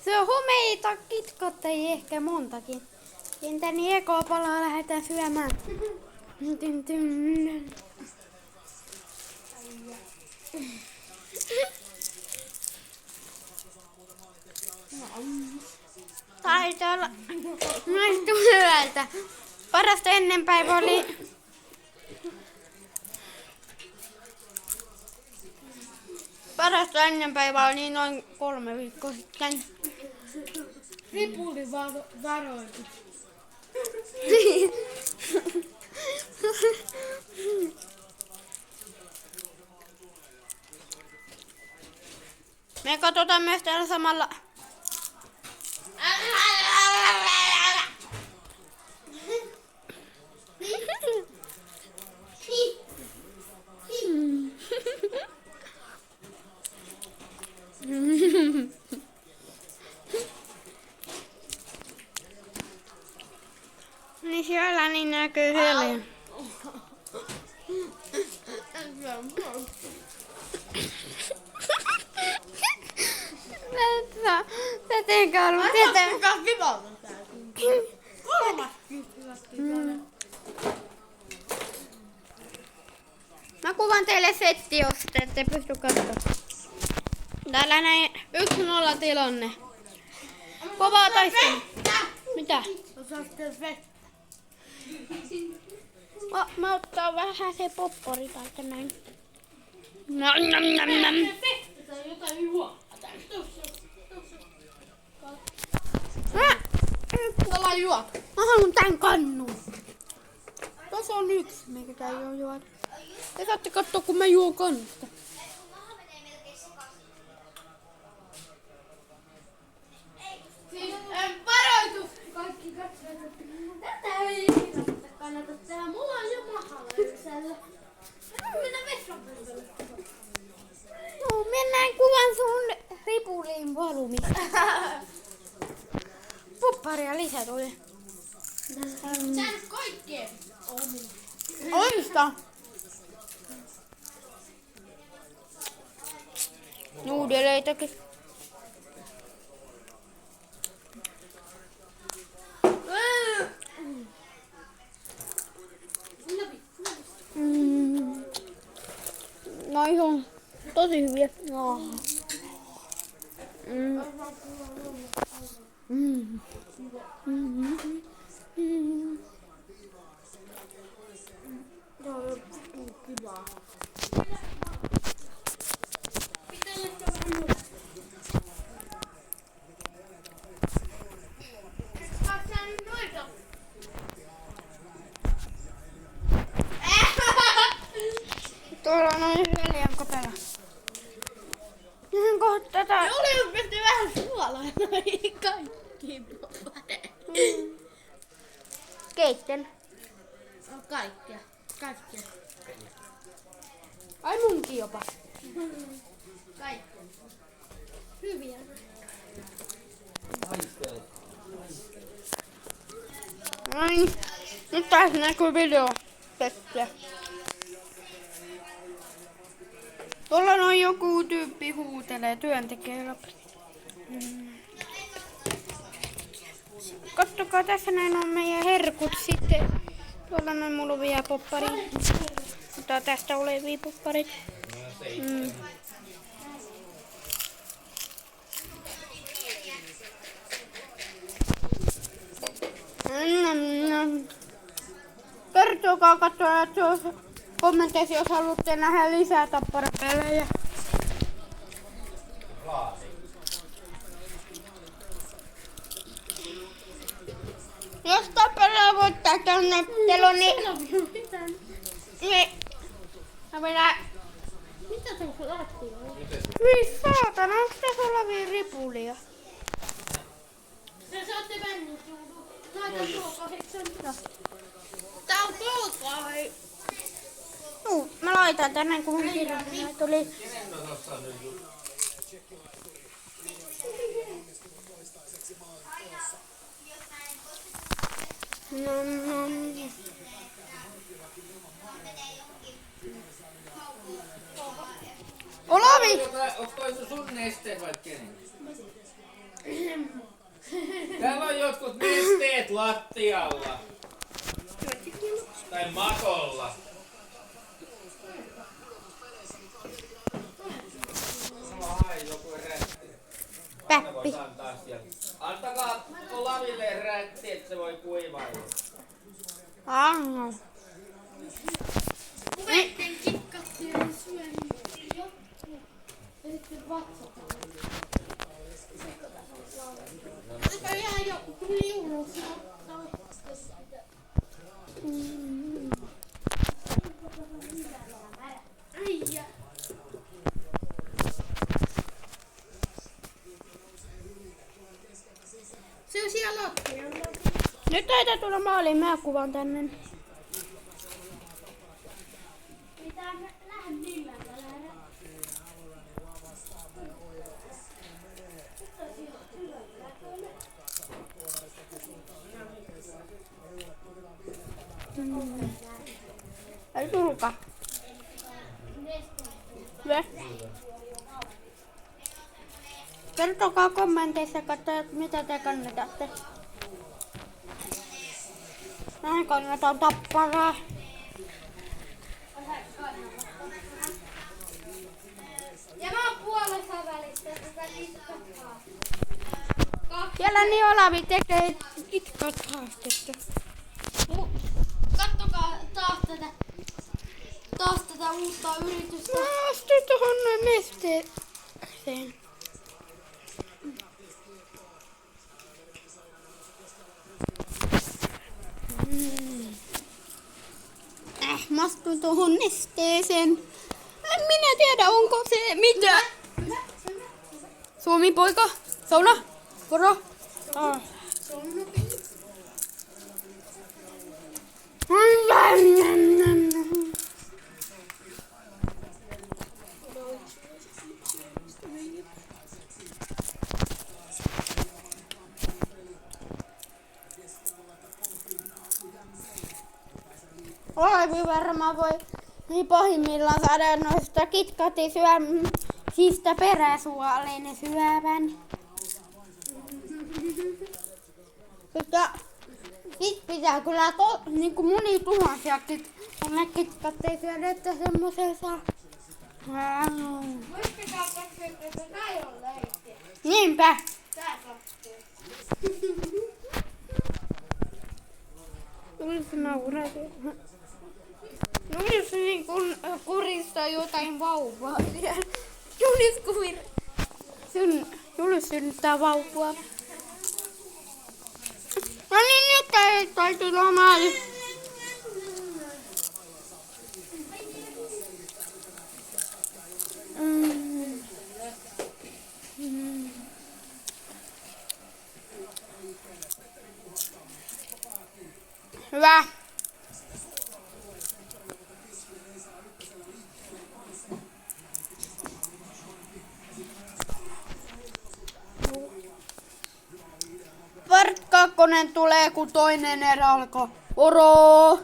Se on homeita kitkottajia ehkä montakin. Entä niin ekoa palaa lähdetään syömään. Taitaa olla. Maistuu hyvältä. Parasta ennenpäivä oli. Parasta ennenpäivä oli noin 3 viikkoa sitten. Ripuli varoitus. Me katsotaan myös täällä samalla. Niin siellä niin näkyy Heli. Tätenkö ollut tätä? Kuka kivalta täällä? Kolmas kivalta. Mä kuvan teille setti, jos te ette pysty katsomaan. Täällä näin 1-0 tilanne. Kovaa taistelua. Mitä? Osaatte vettä. Mä ottaa vähän se poppori täältä näin. Nam nam nam nam. Vettä tai jotain juomaa. Ollaan juotu. Mä haluun tän kannun. Tässä on 1, mikä käy jo juoda. Te saatte katsoa, kun mä juon kannusta. Siis varoitus! Kaikki katsojat. Tätä ei kannata tehdä. Mulla on jo mahalayksellä. Mennä vessanpöydälle. Joo, mennään kuvan sun ripuliin valumista. Popparia lisää tuli. Tää nyt kaikkeen omin. Omista. Nuudeleitakin. No ihan tosi hyviä. No. Joo, kivaa. Tuolla on noin Helian kotona. Ihan kohta tätä. Ne oli pesti vähän suolaa noin kaikki Keitten. Kaikkea. Kaikkea. Ai munkin jopa. Kaikkea. Hyviä. Noin. Nyt taas näkyy video. Pette. Tuolla on joku tyyppi huutelee työntekijällä. Kattokaa, tässä näin on meidän herkut sitten. Tuolla noin muluvia popparia. Otetaan tästä olevia popparit. Kertokaa katsoa, että jos kommenteissa, jos haluatte nähdä lisää tapparapelejä. Jos tapparilla voittaa tänne telo, niin... Mitä se on lattialla? Hyi saatana, onks tässä olevia ripulia? Se saatte mennä. Laitan tuo 8. Tää on polkaa, hei. Juu, mä laitan tänne kun mun kirjoittaa tuli. Olavi! Onko toi sun neste vai kenen? Täällä on jotkut nesteet lattialla. Tai matolla. Mulla hai joku rätti. Päppi. Antakaa Laville rätti, että se voi kuivailla. Anno. Kuveitten kikkattiin syönyt jotkut. Ja sitten vatsataan. Oliko ihan jo liuros? Äijä. Se on siellä lattialla. Nyt taitaa tulla maaliin, mä kuvan tänne. Pitää lähde millään lähde. Ei tullutkaan. Hyvä. Kertokaa kommenteissa, mitä te kannatatte. Mä kannatan Tapparaa. Ja mä oon puolessa välissä tätä litkattaa. Siellä niin Olavi tekee kitkat haastetta. Kattokaa taas tätä uutta yritystä. Mä astuin tuohon nesteeseen. Mä astuin tuohon nesteeseen. En minä tiedä, onko se mitä. Suomi poika, sauna, poro. Olavi varmaan voi niin pahimmillaan saada noista KitKatin peräsuoleinen syövän. Mutta sit pitää kyllä niinku moni tuhansiakin olla KitKatteja syödä, että semmosen saa. Muistakaa katsoa, että näin on leikki. Niinpä. Tää sattuu. Tulisi nauraa. Tulisi niin kun kuristaa jotain vauvaa siellä. Julis synnyttää vauvaa. No niin, nyt ei tulla maali. Hyvä. Vart 2 tulee, kun toinen erä alkoi. Oro!